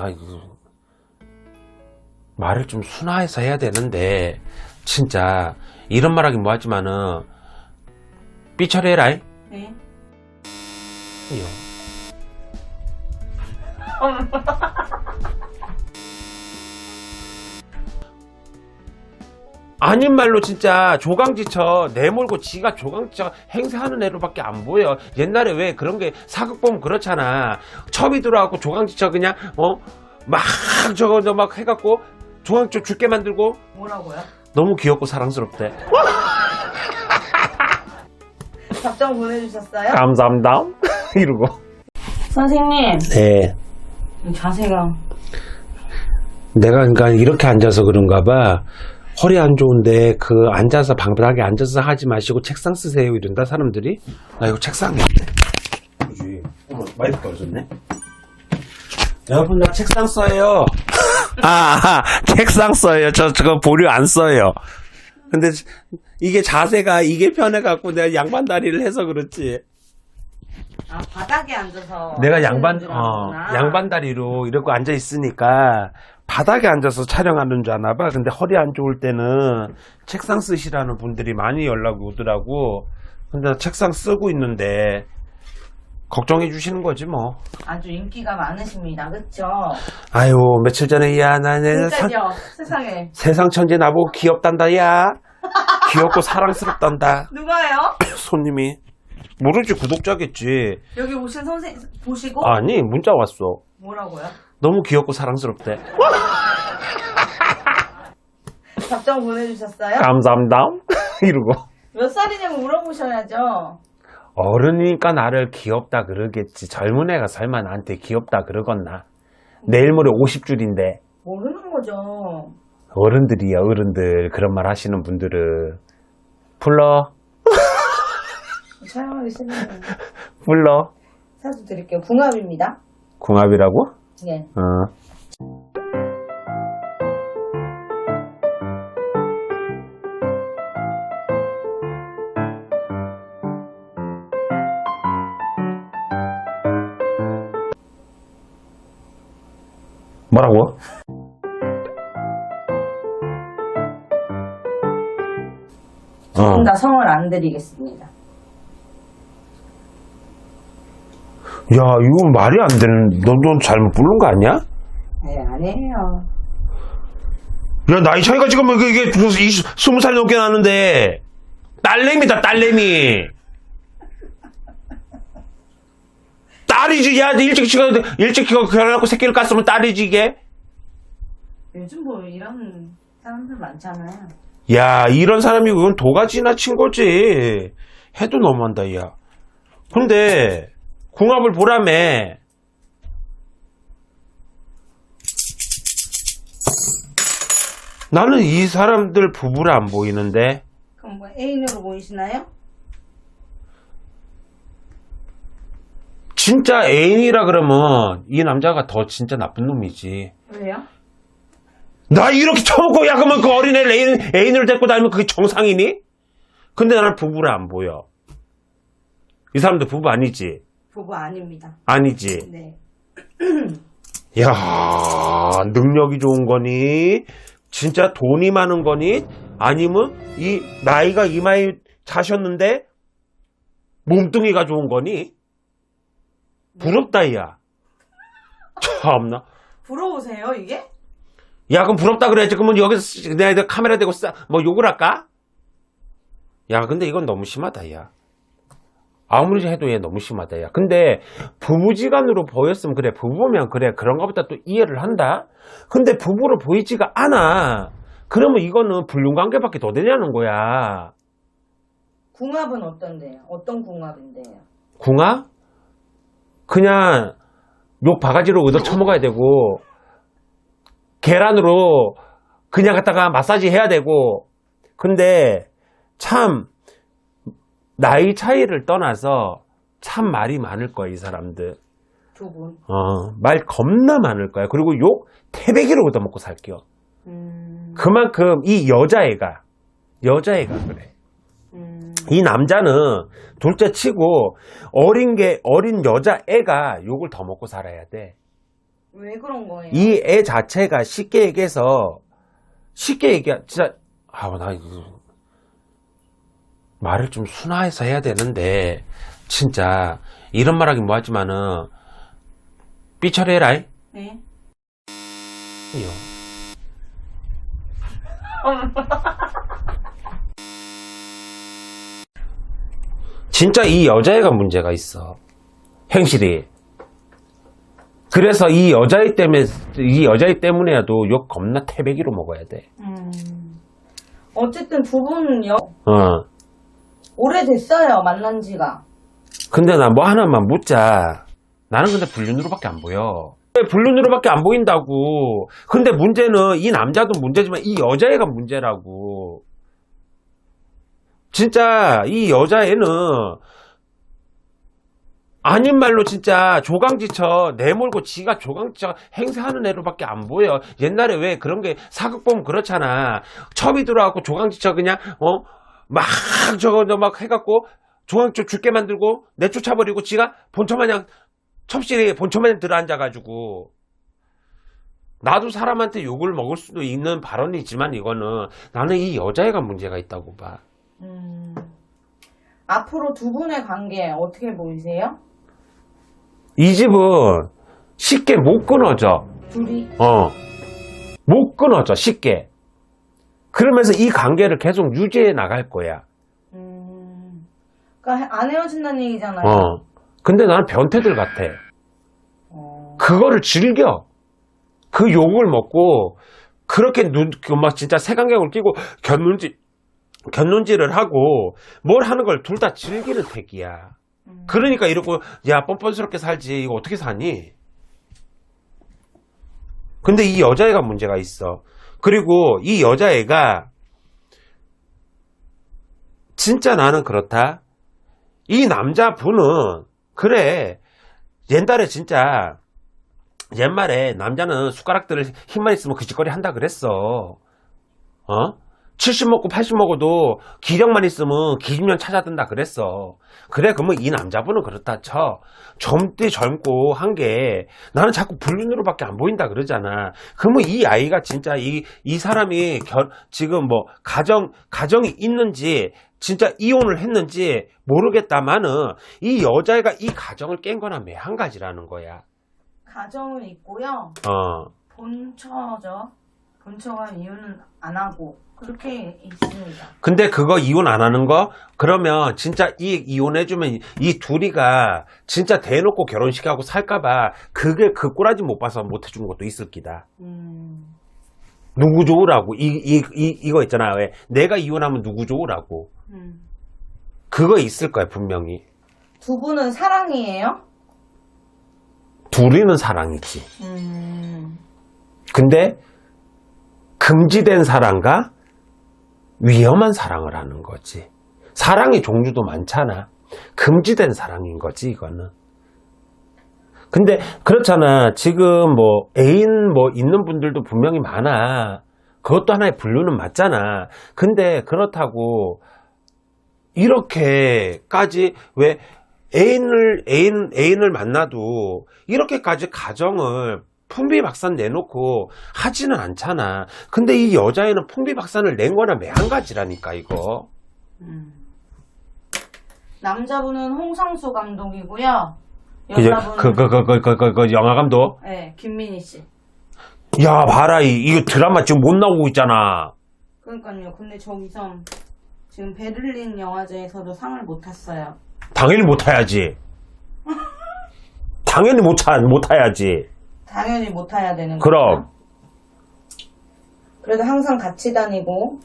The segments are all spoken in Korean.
이거 말을 좀 순화해서 해야 되는데 진짜 이런 말 하긴 뭐하지만은 삐처리해라. 네. 이요. 아닌 말로 진짜 조강지처 내몰고 지가 조강지처 행세하는 애로밖에 안 보여. 옛날에 왜 그런 게 사극 보면 그렇잖아. 첩이 들어와갖고 조강지처 그냥 막 저거 막 해갖고 조강지처 죽게 만들고. 뭐라고요? 너무 귀엽고 사랑스럽대. 답장 보내주셨어요? 감사합니다. 이러고. 선생님. 네. 자세가. 내가 그러니까 이렇게 앉아서 그런가 봐. 허리 안 좋은데 그 앉아서 방바닥에 앉아서 하지 마시고 책상 쓰세요 이런다 사람들이. 나 이거 책상이 없네. 그지? 어머 마이크 떨어졌네. 여러분 나 책상 써요. 책상 써요. 저거 보류 안 써요. 근데 이게 자세가 이게 편해갖고 내가 양반 다리를 해서 그렇지. 아, 바닥에 앉아서. 내가 양반 다리로 이렇게 앉아 있으니까 바닥에 앉아서 촬영하는 줄 아나 봐. 근데 허리 안 좋을 때는 책상 쓰시라는 분들이 많이 연락이 오더라고. 근데 나 책상 쓰고 있는데 걱정해 주시는 거지 뭐. 아주 인기가 많으십니다. 그쵸? 아유 며칠 전에 그러니까요. 세상에. 세상 천재 나보고 귀엽단다 야. 귀엽고 사랑스럽단다. 누가요? 손님이. 모르지 구독자겠지. 여기 오신 선생님 보시고? 아니 문자 왔어. 뭐라고요? 너무 귀엽고 사랑스럽대. 답장 보내주셨어요? 감사합니다. 이러고. 몇 살이냐고 물어보셔야죠. 어른이니까 나를 귀엽다 그러겠지. 젊은 애가 설마 나한테 귀엽다 그러겠나. 내일 모레 50줄인데. 모르는 거죠. 어른들이야 어른들. 그런 말 하시는 분들은. 불러. 촬영하기 싫네요. 불러. 사주 드릴게요. 궁합입니다. 궁합이라고? 네. 뭐라고? 조금 더 성을 안 드리겠습니다. 야, 이거 말이 안 되는, 너 잘못 부른 거 아니야? 네, 아니에요. 야, 나이 차이가 지금 이게 20살 넘게 나는데, 딸내미다, 딸내미. 딸이지, 야, 일찍 결혼하고 새끼를 깠으면 딸이지, 이게? 요즘 뭐 이런 사람들 많잖아요. 야, 이런 사람이 그건 도가 지나친 거지. 해도 너무한다, 야. 근데, 궁합을 보라며. 나는 이 사람들 부부를 안 보이는데. 그럼 뭐 애인으로 보이시나요? 진짜 애인이라 그러면 이 남자가 더 진짜 나쁜 놈이지. 왜요? 나 이렇게 처먹고 야 그러면 그 어린애를 애인을 데리고 다니면 그게 정상이니? 근데 나는 부부를 안 보여. 이 사람들 부부 아니지? 부부 아닙니다. 아니지? 네. 야, 능력이 좋은 거니? 진짜 돈이 많은 거니? 아니면 이 나이가 이마에 차셨는데 몸뚱이가 좋은 거니? 부럽다, 야. 참나. 부러우세요, 이게? 야, 그럼 부럽다 그래야지. 그러면 여기서 내가 카메라 대고 뭐 욕을 할까? 야, 근데 이건 너무 심하다, 야. 아무리 해도 얘 너무 심하다, 야. 근데 부부지간으로 보였으면 그래. 부부면 그래. 그런가 보다 또 이해를 한다. 근데 부부로 보이지가 않아. 그러면 이거는 불륜관계밖에 더 되냐는 거야. 궁합은 어떤데요? 어떤 궁합인데요? 궁합? 그냥 욕 바가지로 얻어 처먹어야 되고 계란으로 그냥 갖다가 마사지 해야 되고. 근데 참 나이 차이를 떠나서 참 말이 많을 거야, 이 사람들. 두 분. 말 겁나 많을 거야. 그리고 욕 태배기로 얻어먹고 살게요. 그만큼 이 여자애가 그래. 이 남자는 둘째 치고 어린 여자애가 욕을 더 먹고 살아야 돼. 왜 그런 거예요? 이 애 자체가 쉽게 얘기해서, 진짜, 나 이거, 말을 좀 순화해서 해야 되는데, 진짜, 이런 말 하긴 뭐하지만은, 삐처리해라. 네. 진짜 이 여자애가 문제가 있어. 행실이. 그래서 이 여자애 때문에라도 욕 겁나 태배기로 먹어야 돼. 어쨌든 두 분 어. 오래됐어요, 만난 지가. 근데 나 뭐 하나만 묻자. 나는 근데 불륜으로밖에 안 보여. 왜 불륜으로밖에 안 보인다고. 근데 문제는 이 남자도 문제지만 이 여자애가 문제라고. 진짜 이 여자애는 아닌 말로 진짜 조강지처 내몰고 지가 조강지처 행세하는 애로밖에 안 보여. 옛날에 왜 그런 게 사극 보면 그렇잖아. 첩이 들어갖고 조강지처 그냥 막 저거 막 해갖고 조강지처 죽게 만들고 내쫓아버리고 지가 본처마냥 첩실에 본처마냥 들어앉아가지고. 나도 사람한테 욕을 먹을 수도 있는 발언이지만 이거는 나는 이 여자애가 문제가 있다고 봐. 앞으로 두 분의 관계 어떻게 보이세요? 이 집은 쉽게 못 끊어져. 둘이? 못 끊어져, 쉽게. 그러면서 이 관계를 계속 유지해 나갈 거야. 그러니까 안 헤어진다는 얘기잖아요. 근데 나는 변태들 같아. 그거를 즐겨. 그 욕을 먹고, 그렇게 막 진짜 색안경을 끼고 곁눈질을 하고, 뭘 하는 걸 둘 다 즐기는 택이야. 그러니까 이러고, 야, 뻔뻔스럽게 살지. 이거 어떻게 사니? 근데 이 여자애가 문제가 있어. 그리고 이 여자애가, 진짜 나는 그렇다. 이 남자분은, 그래, 옛말에 남자는 숟가락들을 힘만 있으면 그 짓거리 한다 그랬어. 70 먹고 80 먹어도 기력만 있으면 기집년 찾아든다 그랬어. 그래, 그러면 이 남자분은 그렇다 쳐. 젊고 한 게 나는 자꾸 불륜으로밖에 안 보인다 그러잖아. 그러면 이 아이가 진짜 이 사람이 지금 뭐 가정이 있는지 진짜 이혼을 했는지 모르겠다마는 이 여자애가 이 가정을 깬 거나 매한 가지라는 거야. 가정은 있고요. 본처가 이혼은 안 하고 그렇게 있습니다. 근데 그거 이혼 안 하는 거? 그러면 진짜 이혼해주면 이 둘이가 진짜 대놓고 결혼식하고 살까봐 그게 그 꼬라지 못 봐서 못 해준 것도 있을 기다. 누구 좋으라고. 이거 있잖아. 왜 내가 이혼하면 누구 좋으라고. 그거 있을 거야, 분명히. 두 분은 사랑이에요? 둘이는 사랑이지. 근데 금지된 사랑과 위험한 사랑을 하는 거지. 사랑의 종류도 많잖아. 금지된 사랑인 거지, 이거는. 근데 그렇잖아. 지금 뭐 애인 있는 분들도 분명히 많아. 그것도 하나의 분류는 맞잖아. 근데 그렇다고 이렇게까지 왜 애인을 만나도 이렇게까지 가정을 풍비박산 내놓고 하지는 않잖아. 근데 이 여자애는 풍비박산을 낸 거나 매한 가지라니까, 이거. 남자분은 홍상수 감독이고요. 여자분은 그 영화 감독? 네, 김민희 씨. 야, 봐라. 이거 드라마 지금 못 나오고 있잖아. 그러니까요. 근데 저기서 지금 베를린 영화제에서도 상을 못 탔어요. 당연히 못 타야지. 당연히 못 타야지. 당연히 못 타야 되는 거죠. 그럼. 그래도 항상 같이 다니고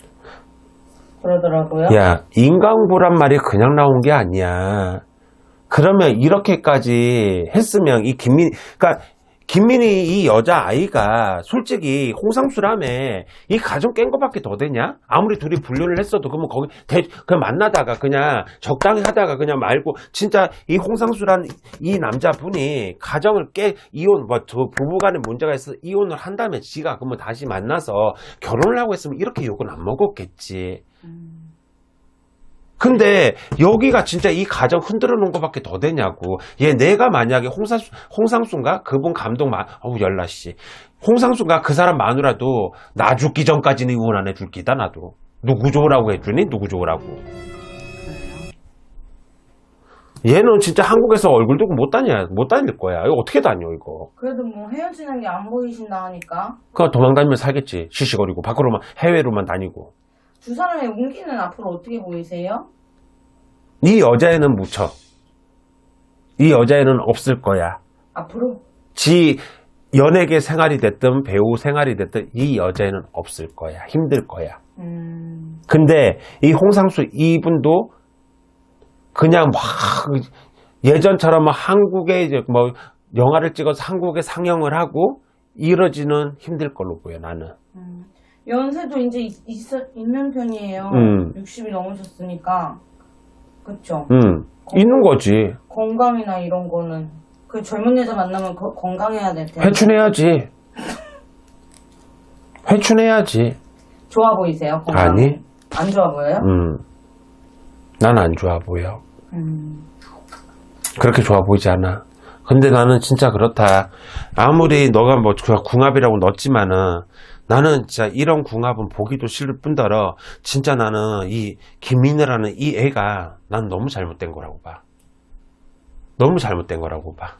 그러더라고요. 야, 인강부란 말이 그냥 나온 게 아니야. 그러면 이렇게까지 했으면 그러니까 김민희 이 여자아이가 솔직히 홍상수라며 이 가정 깬 거밖에 더 되냐? 아무리 둘이 불륜을 했어도 그러면 거기 그냥 만나다가 그냥 적당히 하다가 그냥 말고 진짜 이 홍상수란 이 남자분이 가정을 이혼 저 부부간에 문제가 있어서 이혼을 한다면 지가 그러면 다시 만나서 결혼을 하고 했으면 이렇게 욕은 안 먹었겠지. 근데 여기가 진짜 이 가정 흔들어 놓은 것밖에 더 되냐고. 얘 내가 만약에 홍상수인가? 그분 감독 어우 열나씨. 홍상수가 그 사람 마누라도 나 죽기 전까지는 이혼 안 해줄 기다 나도. 누구 좋으라고 해주니? 누구 좋으라고. 얘는 진짜 한국에서 얼굴 두고 못 다닐 거야. 이거 어떻게 다녀 이거. 그래도 뭐 헤어지는 게 안 보이신다 하니까. 그거 도망다니면 살겠지. 시시거리고 밖으로만 해외로만 다니고. 두 사람의 운기는 앞으로 어떻게 보이세요? 이 여자애는 묻혀. 이 여자애는 없을 거야. 앞으로? 지 연예계 생활이 됐든 배우 생활이 됐든 이 여자애는 없을 거야. 힘들 거야. 근데 이 홍상수 이분도 그냥 막 예전처럼 막 한국에 이제 뭐 영화를 찍어서 한국에 상영을 하고 이러지는 힘들 걸로 보여 나는. 연세도 이제 있는 편이에요. 60이 넘으셨으니까. 그쵸? 있는 거지. 건강이나 이런 거는. 그 젊은 여자 만나면 건강해야 될 텐데. 회춘해야지. 회춘해야지. 좋아 보이세요? 건강? 아니. 안 좋아 보여요? 난 안 좋아 보여. 그렇게 좋아 보이지 않아. 근데 나는 진짜 그렇다. 아무리 너가 뭐 궁합이라고 넣었지만은 나는 진짜 이런 궁합은 보기도 싫을 뿐더러 진짜 나는 이 김민혜라는 이 애가 난 너무 잘못된 거라고 봐. 너무 잘못된 거라고 봐.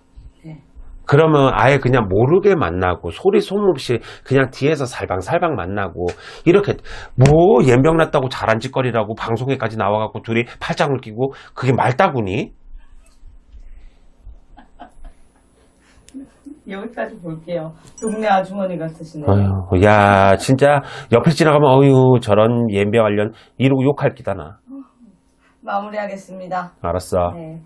네. 그러면 아예 그냥 모르게 만나고 소리 소문 없이 그냥 뒤에서 살방살방 만나고 이렇게 뭐 연병 났다고 잘한 짓거리라고 방송에까지 나와갖고 둘이 팔짱을 끼고 그게 말다구니? 여기까지 볼게요. 동네 아주머니 같으시네요. 아유, 야 진짜 옆에 지나가면 어휴 저런 연병 관련 이러고 욕할 기다 나. 마무리하겠습니다. 알았어. 네.